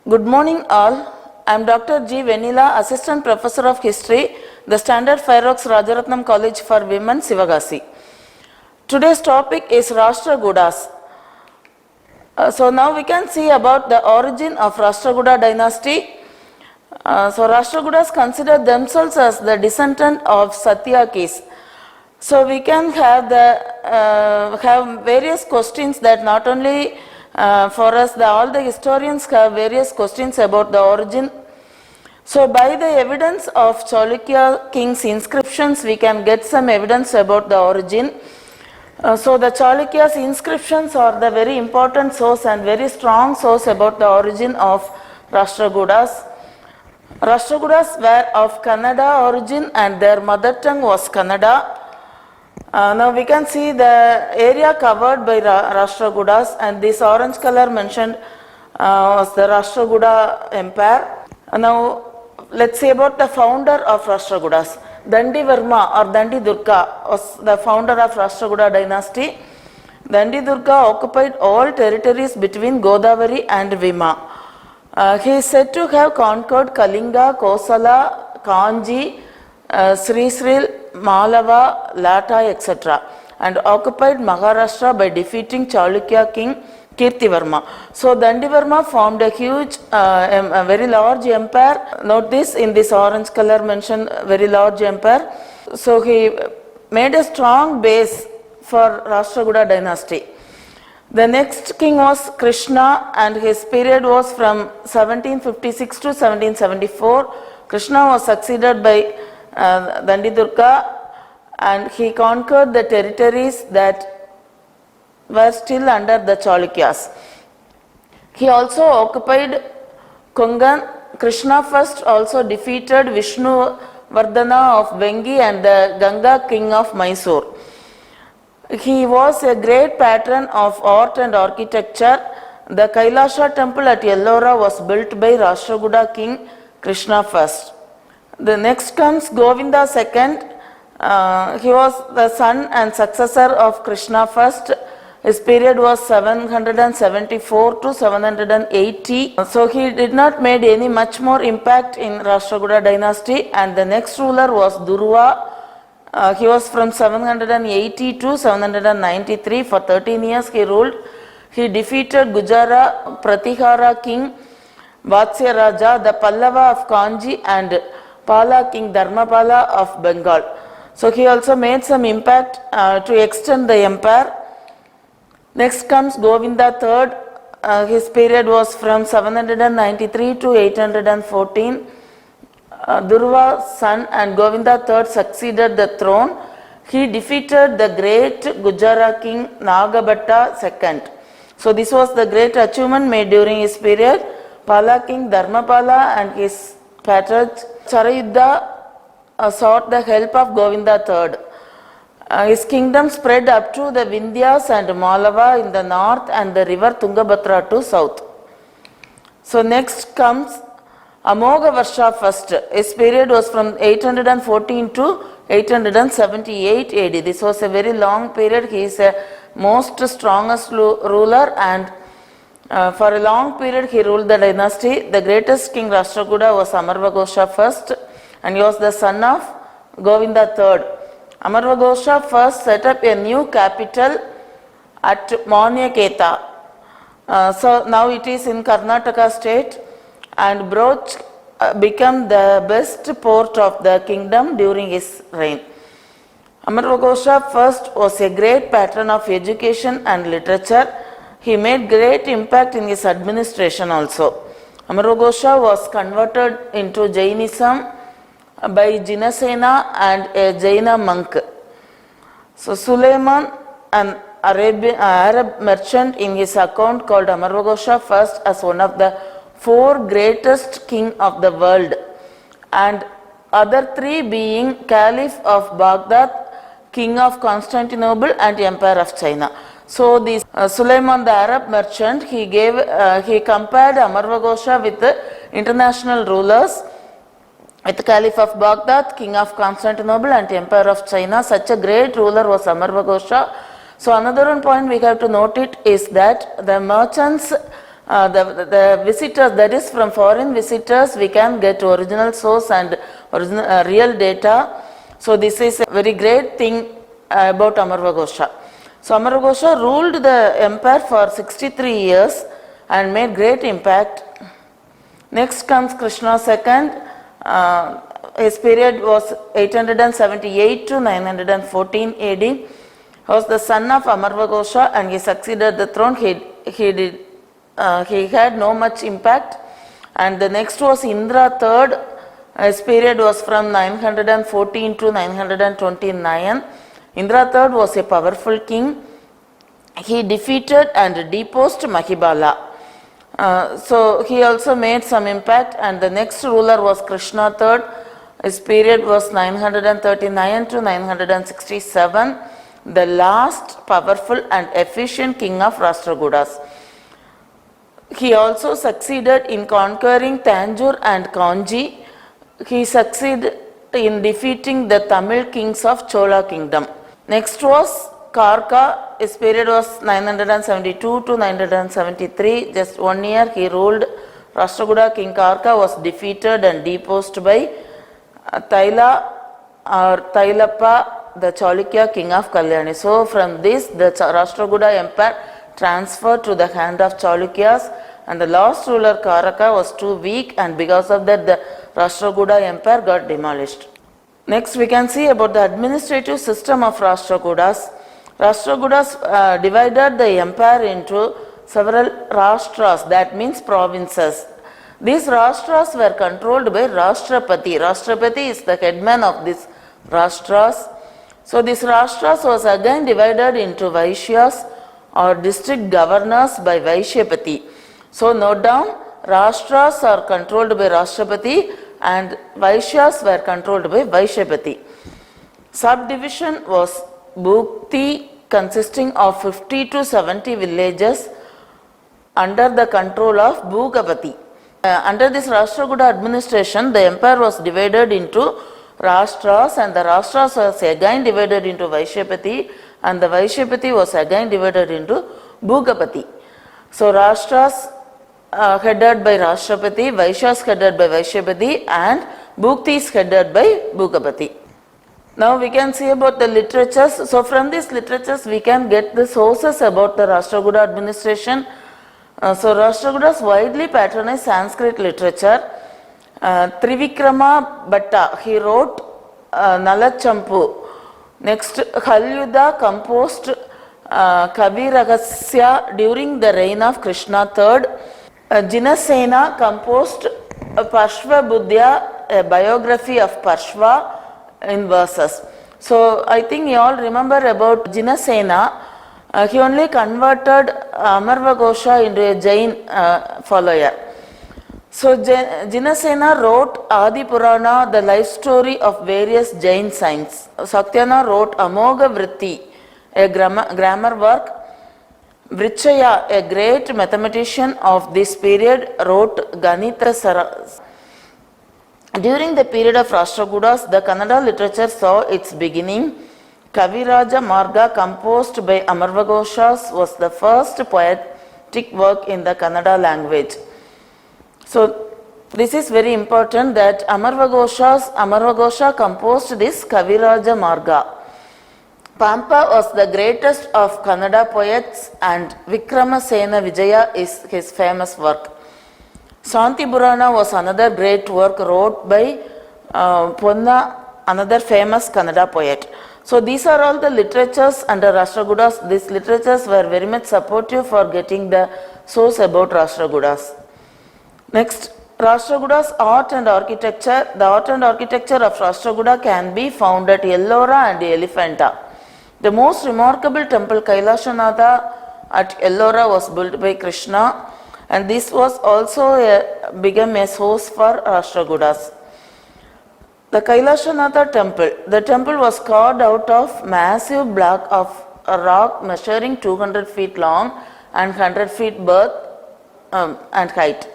Good morning all. I am Dr.G.Vennila, Assistant Professor of History, the Standard Fire Oaks Rajaratnam College for Women, Sivagasi. Today's topic is Rastrakutas. So now we can see about the origin of Rastrakuta dynasty. So Rastrakutas consider themselves as the descendant of Satyakis. So we can have have various questions that not only for us, all the historians have various questions about the origin. So by the evidence of Chalukya king's inscriptions, we can get some evidence about the origin. So the Chalukya's inscriptions are the very important source and very strong source about the origin of Rastrakutas. Rastrakutas were of Kannada origin and their mother tongue was Kannada. Now we can see the area covered by Rastrakutas, and this orange color mentioned was the Rashtrakuta Empire. Now let's see about the founder of Rastrakutas. Dandivarma or Dandidurga was the founder of Rashtrakuta dynasty. Dandidurga occupied all territories between Godavari and Vima. He is said to have conquered Kalinga, Kosala, Kanji, Srisril, Malava, Lata, etc. and occupied Maharashtra by defeating Chalukya king Kirtivarma. So Dandivarma formed a huge, a very large empire. Note this, in this orange color mentioned very large empire. So he made a strong base for Rashtrakuta dynasty. The next king was Krishna, and his period was from 1756 to 1774. Krishna was succeeded by Dandidurga, and he conquered the territories that were still under the Chalukyas. He also occupied Kongan. Krishna first also defeated Vishnu Vardhana of Vengi and the Ganga king of Mysore. He was a great patron of art and architecture. The Kailasha temple at Ellora was built by Rashtrakuta king Krishna first. The next comes Govinda II. He was the son and successor of Krishna first. His period was 774 to 780. So he did not make any much more impact in Rashtrakuta dynasty. And the next ruler was Durva. He was from 780 to 793. For 13 years he ruled. He defeated Gujara Pratihara king Vatsya Raja, the Pallava of Kanji, and Pala king Dharmapala of Bengal. So he also made some impact to extend the empire. Next comes Govinda III. His period was from 793 to 814. Durva's son and Govinda III succeeded the throne. He defeated the great Gujara king Nagabhatta II. So this was the great achievement made during his period. Pala king Dharmapala and his patriarch Charayuddha sought the help of Govinda III. His kingdom spread up to the Vindhyas and Malava in the north and the river Tungabhadra to south. So next comes Amogavarsha first. His period was from 814 to 878 AD. This was a very long period. He is a most strongest ruler, and for a long period he ruled the dynasty. The greatest king Rashtrakuta was Amarvagosha first, and he was the son of Govinda III. Amarvagosha first set up a new capital at Maunyaketa. So now it is in Karnataka state, and Broch became the best port of the kingdom during his reign. Amarvagosha first was a great patron of education and literature. He made great impact in his administration also. Amarvagosha was converted into Jainism by Jinasena and a Jaina monk. So Suleiman, an Arab merchant, in his account called Amarvagosha first as one of the 4 greatest king of the world, and other 3 being Caliph of Baghdad, king of Constantinople, and emperor of China. So this Suleiman the Arab merchant, he compared Amarvagosha with the international rulers, with Caliph of Baghdad, king of Constantinople, and emperor of China. Such a great ruler was Amarvagosha. So another one point we have to note it is that the merchants the visitors, that is from foreign visitors, we can get original source and original, real data. So this is a very great thing about Amarva Ghosha. So Amarva Ghosha ruled the empire for 63 years and made great impact. Next comes Krishna II. His period was 878 to 914 AD. He was the son of Amarva Ghosha and he succeeded the throne. He had no much impact. And the next was Indra III. His period was from 914 to 929. Indra III was a powerful king. He defeated and deposed Mahibala. So he also made some impact, and the next ruler was Krishna III. His period was 939 to 967, the last powerful and efficient king of Rastrakutas. He also succeeded in conquering Tanjore and Kanji. He succeeded in defeating the Tamil kings of Chola kingdom. Next was Karka. His period was 972 to 973, just 1 year he ruled Rashtrakuta. King Karka was defeated and deposed by Taila or Tailappa, the Chalukya king of Kalyani. So from this, the Rashtrakuta empire transferred to the hand of Chalukyas, and the last ruler Karaka was too weak, and because of that the Rashtrakuta empire got demolished. Next we can see about the administrative system of Rashtrakutas. Rashtrakutas divided the empire into several Rashtras, that means provinces. These Rashtras were controlled by Rastrapati. Rastrapati is the headman of these Rashtras. So this Rashtras was again divided into Vaishyas or district governors by Vaishyapati. So note down, Rashtras are controlled by Rashtrapati and Vaishyas were controlled by Vaishyapati. Subdivision was Bhukti, consisting of 50 to 70 villages under the control of Bhugapati. Under this Rashtrakuta administration, the empire was divided into Rashtras, and the Rashtras was again divided into Vaishyapati, and the Vaishyapati was again divided into Bhugapati. So Rashtras headed by Rashtrapati, Vaishyas headed by Vaishyapati, and Bhuktis headed by Bhugapati. Now we can see about the literatures. So from these literatures we can get the sources about the Rashtrakuta administration. So Rashtrakutas widely patronized Sanskrit literature. Trivikrama Bhatta, he wrote Nalachampu. Next, Halyuda composed Kavi Ragasya during the reign of Krishna III. Jinasena composed Parshva Buddhya, a biography of Parshva in verses. So I think you all remember about Jinasena. He only converted Amarva Ghosha into a Jain follower. So Jinasena wrote Adi Purana, the life story of various Jain saints. Satyana wrote Amoga Vritti, a grammar work. Vrichaya, a great mathematician of this period, wrote Ganita Saras. During the period of Rashtrakutas, the Kannada literature saw its beginning. Kaviraja Marga, composed by Amarva Ghosha, was the first poetic work in the Kannada language. So this is very important that Amarva Ghosha composed this Kaviraja Marga. Pampa was the greatest of Kannada poets, and Vikramasena Vijaya is his famous work. Shanti Purana was another great work wrote by Ponna, another famous Kannada poet. So these are all the literatures under Rashtrakutas. These literatures were very much supportive for getting the source about Rashtrakutas. Next, Rashtrakutas art and architecture. The art and architecture of Rashtrakuta can be found at Ellora and Elephanta. The most remarkable temple, Kailashanatha at Ellora, was built by Krishna, and this was also become a source for Rashtrakutas. The Kailashanatha temple. The temple was carved out of massive block of rock measuring 200 feet long and 100 feet breadth and height.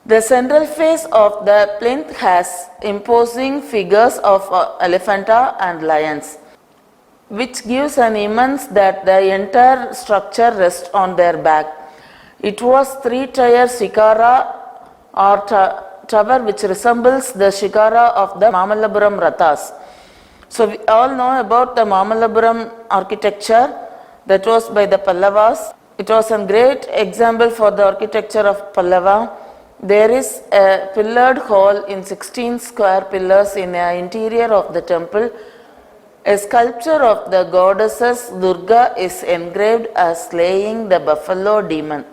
The central face of the plinth has imposing figures of elephanta and lions, which gives an immense that the entire structure rests on their back. It was three-tier shikara or tower which resembles the shikara of the Mamallapuram Rathas. So we all know about the Mamallapuram architecture that was by the Pallavas. It was a great example for the architecture of Pallava. There is a pillared hall in 16 square pillars in the interior of the temple. A sculpture of the goddesses Durga is engraved as slaying the buffalo demon.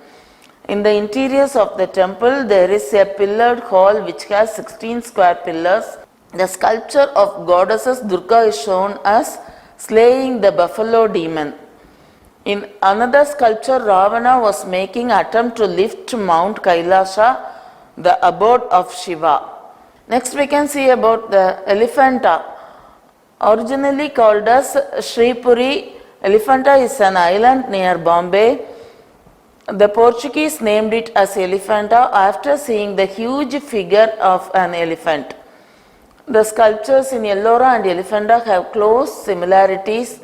In the interiors of the temple, there is a pillared hall which has 16 square pillars. The sculpture of goddesses Durga is shown as slaying the buffalo demon. In another sculpture, Ravana was making attempt to lift Mount Kailasha, the abode of Shiva. Next we can see about the Elephanta. Originally called as Sripuri, Elephanta is an island near Bombay. The Portuguese named it as Elephanta after seeing the huge figure of an elephant. The sculptures in Ellora and Elephanta have close similarities.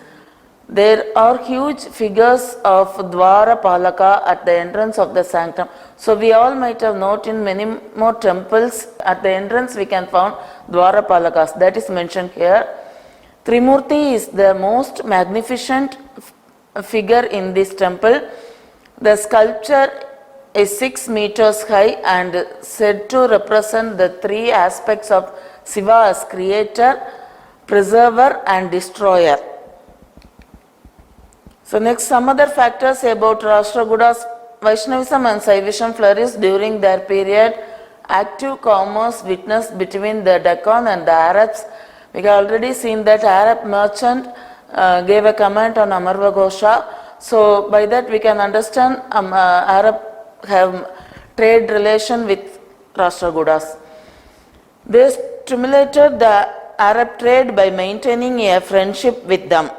There are huge figures of Dwara Palaka at the entrance of the sanctum. So we all might have noted in many more temples at the entrance we can find Dwara Palakas. That is mentioned here. Trimurti is the most magnificent figure in this temple. The sculpture is 6 meters high and said to represent the three aspects of Shiva as creator, preserver and destroyer. So next, some other factors about Rastrakutas. Vaishnavism and Shaivism flourished during their period. Active commerce witnessed between the Deccan and the Arabs. We have already seen that Arab merchant gave a comment on Amarva Ghosha. So by that we can understand Arab have trade relation with Rastrakutas. They stimulated the Arab trade by maintaining a friendship with them.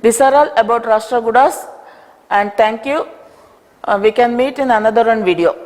These are all about Rastrakutas, and thank you. We can meet in another one video.